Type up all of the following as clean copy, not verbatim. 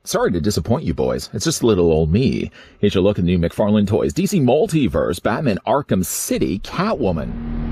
Sorry to disappoint you boys, it's just little old me. Here's your look at the new McFarlane toys. DC Multiverse, Batman Arkham City, Catwoman.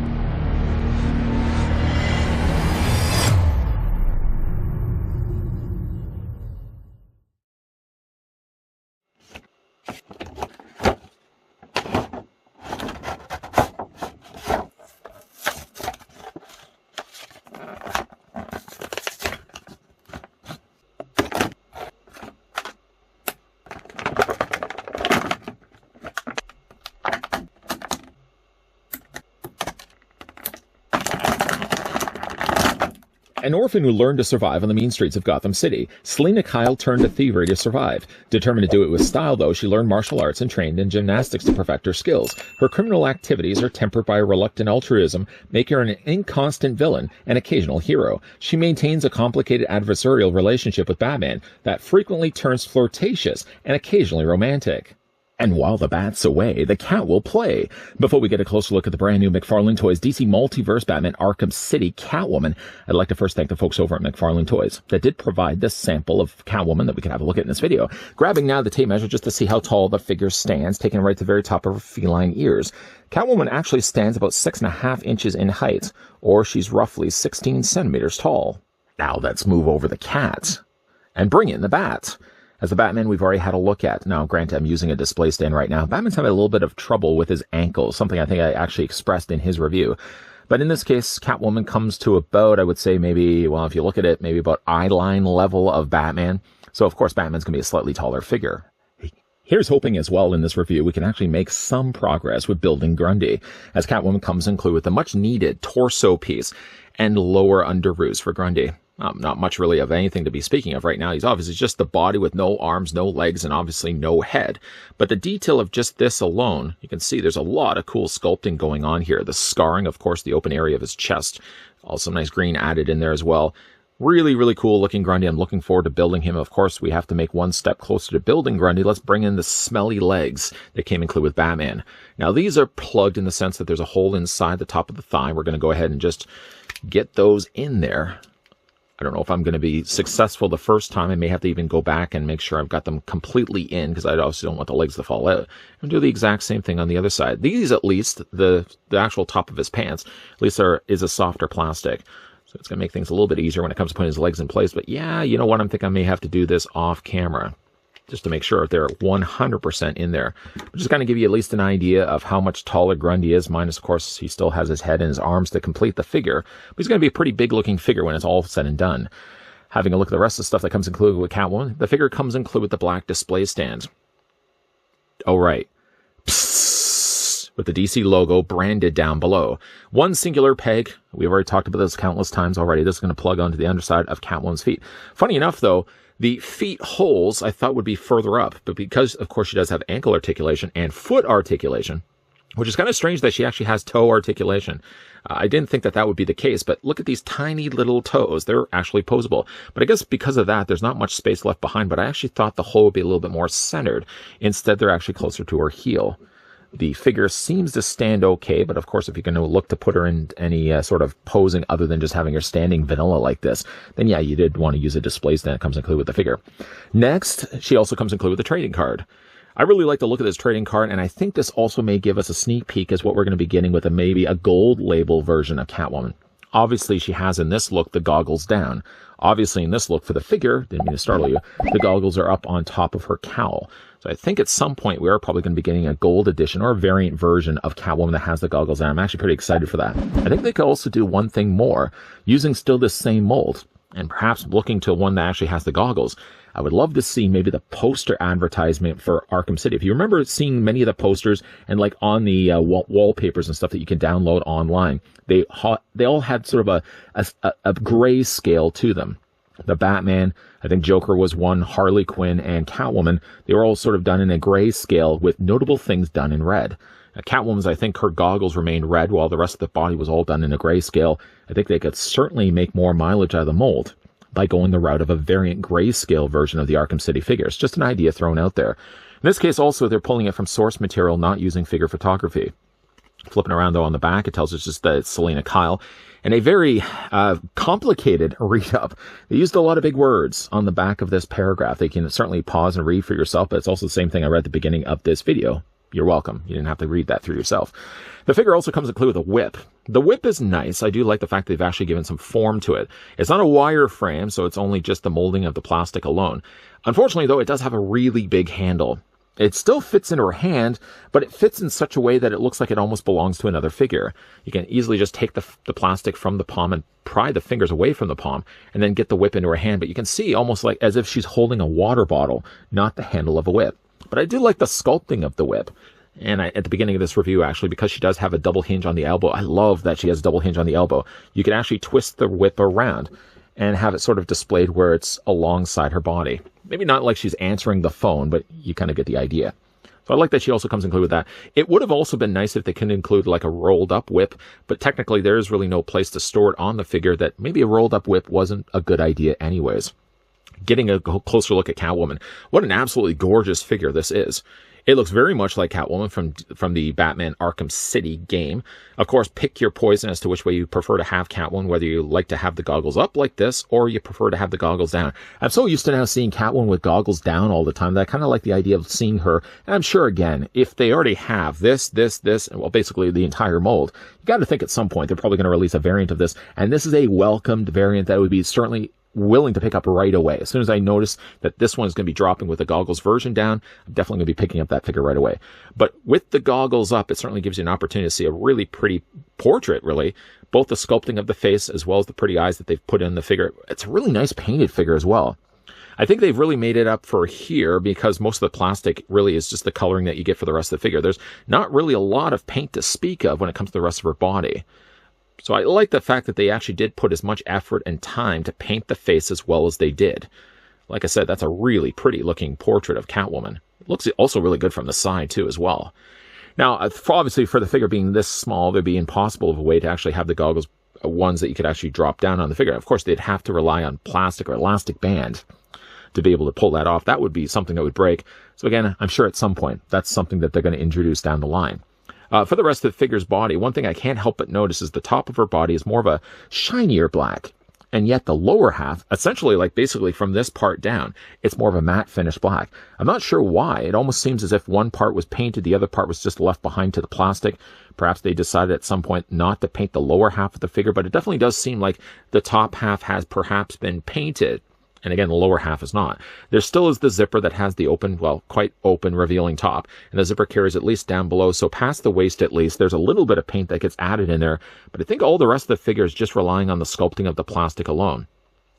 An orphan who learned to survive on the mean streets of Gotham City, Selina Kyle turned to thievery to survive. Determined to do it with style, though, she learned martial arts and trained in gymnastics to perfect her skills. Her criminal activities are tempered by a reluctant altruism, making her an inconstant villain and occasional hero. She maintains a complicated adversarial relationship with Batman that frequently turns flirtatious and occasionally romantic. And while the bat's away, the cat will play. Before we get a closer look at the brand new McFarlane Toys DC Multiverse Batman Arkham City Catwoman, I'd like to first thank the folks over at McFarlane Toys that did provide this sample of Catwoman that we can have a look at in this video. Grabbing now the tape measure just to see how tall the figure stands, taking it right to the very top of her feline ears. Catwoman actually stands about 6.5 inches in height, or she's roughly 16 centimeters tall. Now let's move over the cat and bring in the bat. As the Batman, we've already had a look at. Now, granted, I'm using a display stand right now. Batman's having a little bit of trouble with his ankles, something I think I actually expressed in his review. But in this case, Catwoman comes to about, I would say maybe, well, if you look at it, maybe about eye line level of Batman. So, of course, Batman's going to be a slightly taller figure. Here's hoping as well in this review we can actually make some progress with building Grundy, as Catwoman comes included with a much-needed torso piece and lower underoos for Grundy. Not much really of anything to be speaking of right now. He's obviously just the body with no arms, no legs, and obviously no head. But the detail of just this alone, you can see there's a lot of cool sculpting going on here. The scarring, of course, the open area of his chest. Also nice green added in there as well. Really, really cool looking Grundy. I'm looking forward to building him. Of course, we have to make one step closer to building Grundy. Let's bring in the smelly legs that came included with Batman. Now, these are plugged in the sense that there's a hole inside the top of the thigh. We're going to go ahead and just get those in there. I don't know if I'm going to be successful the first time. I may have to even go back and make sure I've got them completely in, because I also don't want the legs to fall out. And do the exact same thing on the other side. These, at least, the actual top of his pants, at least there is a softer plastic. So it's going to make things a little bit easier when it comes to putting his legs in place. But yeah, you know what? I'm thinking I may have to do this off camera, just to make sure if they're 100% in there. But just kind of give you at least an idea of how much taller Grundy is, minus, of course, he still has his head and his arms to complete the figure. But he's going to be a pretty big-looking figure when it's all said and done. Having a look at the rest of the stuff that comes included with Catwoman, the figure comes included with the black display stand. Oh, right. Psst, with the DC logo branded down below. One singular peg. We've already talked about this countless times already. This is going to plug onto the underside of Catwoman's feet. Funny enough, though, the feet holes I thought would be further up, but because, of course, she does have ankle articulation and foot articulation, which is kind of strange that she actually has toe articulation. I didn't think that that would be the case, but look at these tiny little toes. They're actually posable. But I guess because of that, there's not much space left behind, but I actually thought the hole would be a little bit more centered. Instead, they're actually closer to her heel. The figure seems to stand okay, but of course, if you're going to look to put her in any sort of posing other than just having her standing vanilla like this, then yeah, you did want to use a display stand that comes included with the figure. Next, she also comes included with a trading card. I really like the look of this trading card, and I think this also may give us a sneak peek as what we're going to be getting with maybe a gold label version of Catwoman. Obviously, she has in this look the goggles down. Obviously, in this look for the figure, didn't mean to startle you, the goggles are up on top of her cowl. So I think at some point we are probably going to be getting a gold edition or a variant version of Catwoman that has the goggles down. I'm actually pretty excited for that. I think they could also do one thing more, using still this same mold, and perhaps looking to one that actually has the goggles. I would love to see maybe the poster advertisement for Arkham City. If you remember seeing many of the posters and like on the wallpapers and stuff that you can download online, they all had sort of a gray scale to them. The Batman, I think Joker was one, Harley Quinn, and Catwoman, they were all sort of done in a gray scale with notable things done in red. Catwoman's, I think her goggles remained red while the rest of the body was all done in a gray scale. I think they could certainly make more mileage out of the mold by going the route of a variant grayscale version of the Arkham City figure. It's just an idea thrown out there. In this case, also, they're pulling it from source material, not using figure photography. Flipping around, though, on the back, it tells us just that it's Selina Kyle. And a very complicated read-up. They used a lot of big words on the back of this paragraph. They can certainly pause and read for yourself, but it's also the same thing I read at the beginning of this video. You're welcome. You didn't have to read that through yourself. The figure also comes included with a whip. The whip is nice. I do like the fact that they've actually given some form to it. It's not a wire frame, so it's only just the molding of the plastic alone. Unfortunately, though, it does have a really big handle. It still fits into her hand, but it fits in such a way that it looks like it almost belongs to another figure. You can easily just take the plastic from the palm and pry the fingers away from the palm and then get the whip into her hand. But you can see almost like as if she's holding a water bottle, not the handle of a whip. But I do like the sculpting of the whip. And at the beginning of this review, actually, because she does have a double hinge on the elbow, I love that she has a double hinge on the elbow. You can actually twist the whip around and have it sort of displayed where it's alongside her body. Maybe not like she's answering the phone, but you kind of get the idea. So I like that she also comes included with that. It would have also been nice if they could include like a rolled up whip, but technically there is really no place to store it on the figure that maybe a rolled up whip wasn't a good idea anyways. Getting a closer look at Catwoman. What an absolutely gorgeous figure this is. It looks very much like Catwoman from the Batman Arkham City game. Of course, pick your poison as to which way you prefer to have Catwoman, whether you like to have the goggles up like this, or you prefer to have the goggles down. I'm so used to now seeing Catwoman with goggles down all the time that I kind of like the idea of seeing her. And I'm sure, again, if they already have this, and well, basically the entire mold, you got to think at some point they're probably going to release a variant of this. And this is a welcomed variant that would be certainly willing to pick up right away. As soon as I notice that this one is going to be dropping with the goggles version down, I'm definitely going to be picking up that figure right away. But with the goggles up, it certainly gives you an opportunity to see a really pretty portrait, really. Both the sculpting of the face as well as the pretty eyes that they've put in the figure. It's a really nice painted figure as well. I think they've really made it up for here because most of the plastic really is just the coloring that you get for the rest of the figure. There's not really a lot of paint to speak of when it comes to the rest of her body. So I like the fact that they actually did put as much effort and time to paint the face as well as they did. Like I said, that's a really pretty looking portrait of Catwoman. It looks also really good from the side too as well. Now, obviously for the figure being this small, there'd be impossible of a way to actually have the goggles ones that you could actually drop down on the figure. Of course, they'd have to rely on plastic or elastic band to be able to pull that off. That would be something that would break. So again, I'm sure at some point that's something that they're going to introduce down the line. For the rest of the figure's body, one thing I can't help but notice is the top of her body is more of a shinier black. And yet the lower half, essentially like basically from this part down, it's more of a matte finish black. I'm not sure why. It almost seems as if one part was painted, the other part was just left behind to the plastic. Perhaps they decided at some point not to paint the lower half of the figure, but it definitely does seem like the top half has perhaps been painted. And again, the lower half is not. There still is the zipper that has the open, well, quite open, revealing top. And the zipper carries at least down below. So past the waist, at least, there's a little bit of paint that gets added in there. But I think all the rest of the figure is just relying on the sculpting of the plastic alone.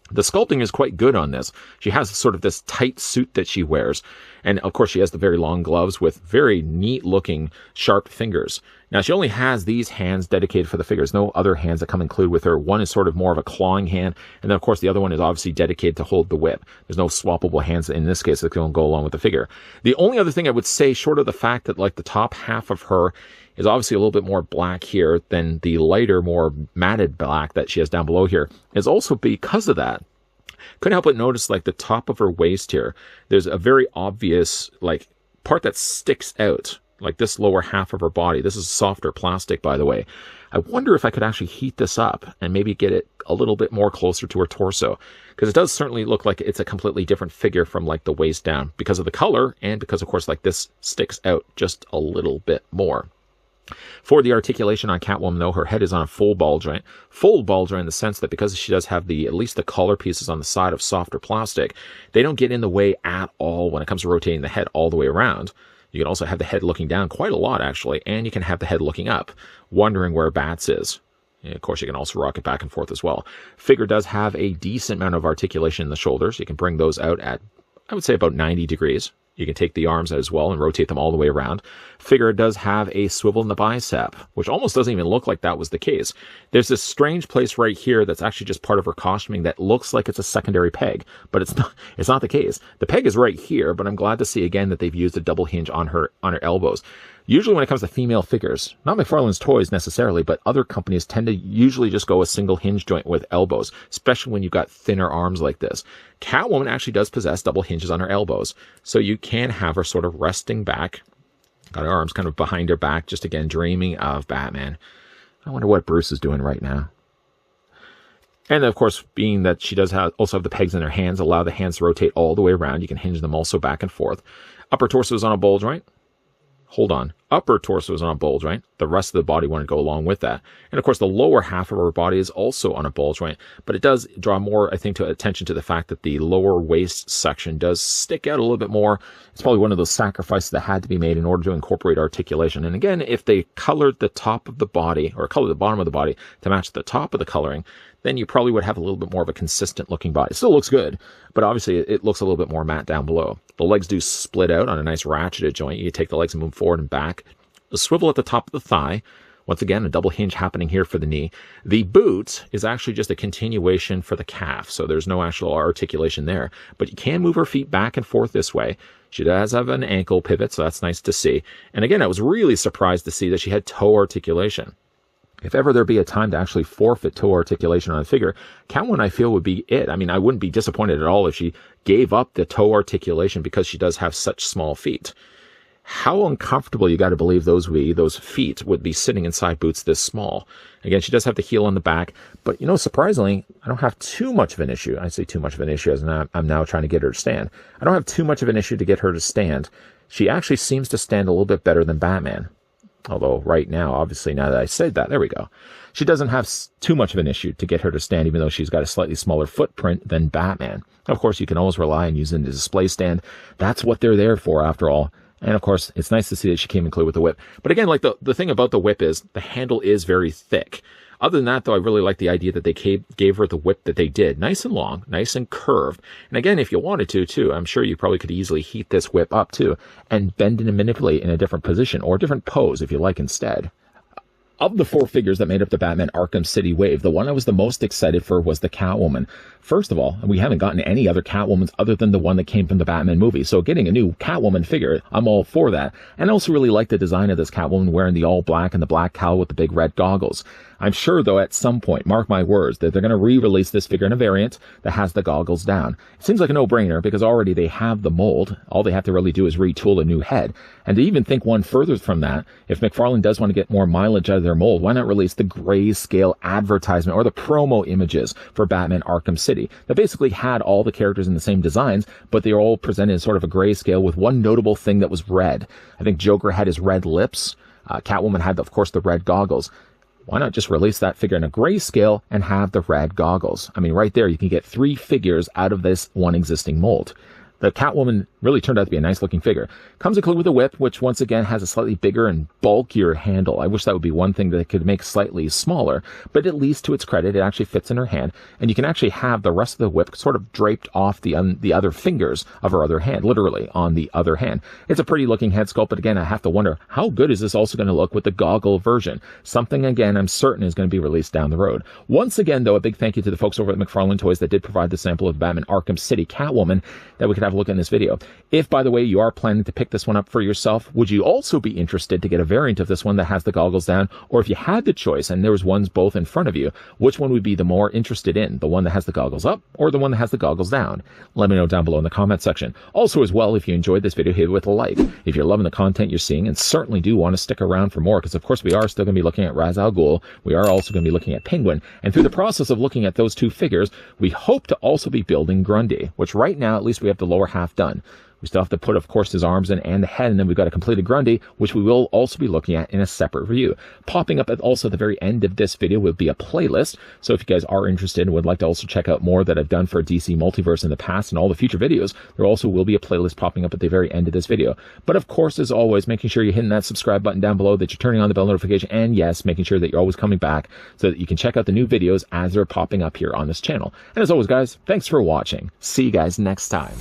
The sculpting is quite good on this. She has sort of this tight suit that she wears. And of course, she has the very long gloves with very neat looking sharp fingers. Now, she only has these hands dedicated for the figures. No other hands that come included with her. One is sort of more of a clawing hand. And then, of course, the other one is obviously dedicated to hold the whip. There's no swappable hands in this case that can go along with the figure. The only other thing I would say, short of the fact that like the top half of her is obviously a little bit more black here than the lighter, more matted black that she has down below here, is also because of that. Couldn't help but notice like the top of her waist here, there's a very obvious like part that sticks out, like this lower half of her body. This is softer plastic, by the way. I wonder if I could actually heat this up and maybe get it a little bit more closer to her torso, because it does certainly look like it's a completely different figure from like the waist down because of the color and because of course like this sticks out just a little bit more. For the articulation on Catwoman, though, her head is on a full ball joint. Full ball joint in the sense that because she does have at least the collar pieces on the side of softer plastic, they don't get in the way at all when it comes to rotating the head all the way around. You can also have the head looking down quite a lot, actually, and you can have the head looking up, wondering where Bats is. And of course, you can also rock it back and forth as well. Figure does have a decent amount of articulation in the shoulders. You can bring those out at, I would say, about 90 degrees. You can take the arms as well and rotate them all the way around. Figure does have a swivel in the bicep, which almost doesn't even look like that was the case. There's this strange place right here that's actually just part of her costuming that looks like it's a secondary peg, but it's not the case. The peg is right here, but I'm glad to see again that they've used a double hinge on her elbows. Usually when it comes to female figures, not McFarlane's toys necessarily, but other companies tend to usually just go a single hinge joint with elbows, especially when you've got thinner arms like this. Catwoman actually does possess double hinges on her elbows, so you can have her sort of resting back Got her arms kind of behind her back, just again dreaming of Batman. I wonder what Bruce is doing right now. And of course, being that she does also have the pegs in her hands, allow the hands to rotate all the way around. You can hinge them also back and forth. Upper torso is on a bulge, right? Hold on. Upper torso is on a bulge, right? The rest of the body want to go along with that. And of course, the lower half of her body is also on a bulge, right? But it does draw more, I think, attention to the fact that the lower waist section does stick out a little bit more. It's probably one of those sacrifices that had to be made in order to incorporate articulation. And again, if they colored the top of the body or colored the bottom of the body to match the top of the coloring, then you probably would have a little bit more of a consistent looking body. It still looks good, but obviously it looks a little bit more matte down below. The legs do split out on a nice ratcheted joint. You take the legs and move forward and back. The swivel at the top of the thigh. Once again, a double hinge happening here for the knee. The boot is actually just a continuation for the calf, so there's no actual articulation there. But you can move her feet back and forth this way. She does have an ankle pivot, so that's nice to see. And again, I was really surprised to see that she had toe articulation. If ever there be a time to actually forfeit toe articulation on a figure, Catwoman, I feel, would be it. I mean, I wouldn't be disappointed at all if she gave up the toe articulation because she does have such small feet. How uncomfortable you got to believe those feet would be sitting inside boots this small. Again, she does have the heel on the back, but, surprisingly, I don't have too much of an issue. I say too much of an issue as I'm now trying to get her to stand. I don't have too much of an issue to get her to stand. She actually seems to stand a little bit better than Batman. Although right now, obviously, now that I said that, there we go. She doesn't have too much of an issue to get her to stand, even though she's got a slightly smaller footprint than Batman. Of course, you can always rely on using the display stand. That's what they're there for, after all. And of course, it's nice to see that she came in clear with the whip. But again, like the thing about the whip is the handle is very thick. Other than that, though, I really like the idea that they gave her the whip that they did. Nice and long, nice and curved. And again, if you wanted to, too, I'm sure you probably could easily heat this whip up, too, and bend it and manipulate in a different position or a different pose, if you like, instead. Of the 4 figures that made up the Batman Arkham City wave, the one I was the most excited for was the Catwoman. First of all, we haven't gotten any other Catwomans other than the one that came from the Batman movie, so getting a new Catwoman figure, I'm all for that. And I also really like the design of this Catwoman wearing the all black and the black cowl with the big red goggles. I'm sure, though, at some point, mark my words, that they're going to re-release this figure in a variant that has the goggles down. It seems like a no-brainer because already they have the mold. All they have to really do is retool a new head. And to even think one further from that, if McFarlane does want to get more mileage out of their mold, why not release the grayscale advertisement or the promo images for Batman Arkham City that basically had all the characters in the same designs, but they were all presented in sort of a grayscale with one notable thing that was red. I think Joker had his red lips. Catwoman had, of course, the red goggles. Why not just release that figure in a grayscale and have the red goggles? I mean, right there, you can get 3 figures out of this one existing mold. The Catwoman really turned out to be a nice-looking figure. Comes included with a whip, which once again has a slightly bigger and bulkier handle. I wish that would be one thing that they could make slightly smaller, but at least to its credit, it actually fits in her hand, and you can actually have the rest of the whip sort of draped off the other fingers of her other hand, literally on the other hand. It's a pretty-looking head sculpt, but again, I have to wonder, how good is this also going to look with the goggle version? Something, again, I'm certain is going to be released down the road. Once again, though, a big thank you to the folks over at McFarlane Toys that did provide the sample of Batman Arkham City Catwoman that we could have a look at in this video. If, by the way, you are planning to pick this one up for yourself, would you also be interested to get a variant of this one that has the goggles down? Or if you had the choice and there was ones both in front of you, which one would be the more interested in? The one that has the goggles up or the one that has the goggles down? Let me know down below in the comment section. Also, as well, if you enjoyed this video, hit it with a like. If you're loving the content you're seeing and certainly do want to stick around for more, because of course we are still going to be looking at Ra's al Ghul, we are also going to be looking at Penguin, and through the process of looking at those 2 figures, we hope to also be building Grundy, which right now at least we have the lower half done. We still have to put, of course, his arms in and the head, and then we've got a completed Grundy, which we will also be looking at in a separate review. Popping up at also the very end of this video will be a playlist, so if you guys are interested and would like to also check out more that I've done for DC Multiverse in the past and all the future videos, there also will be a playlist popping up at the very end of this video. But of course, as always, making sure you're hitting that subscribe button down below, that you're turning on the bell notification, and yes, making sure that you're always coming back so that you can check out the new videos as they're popping up here on this channel. And as always, guys, thanks for watching. See you guys next time.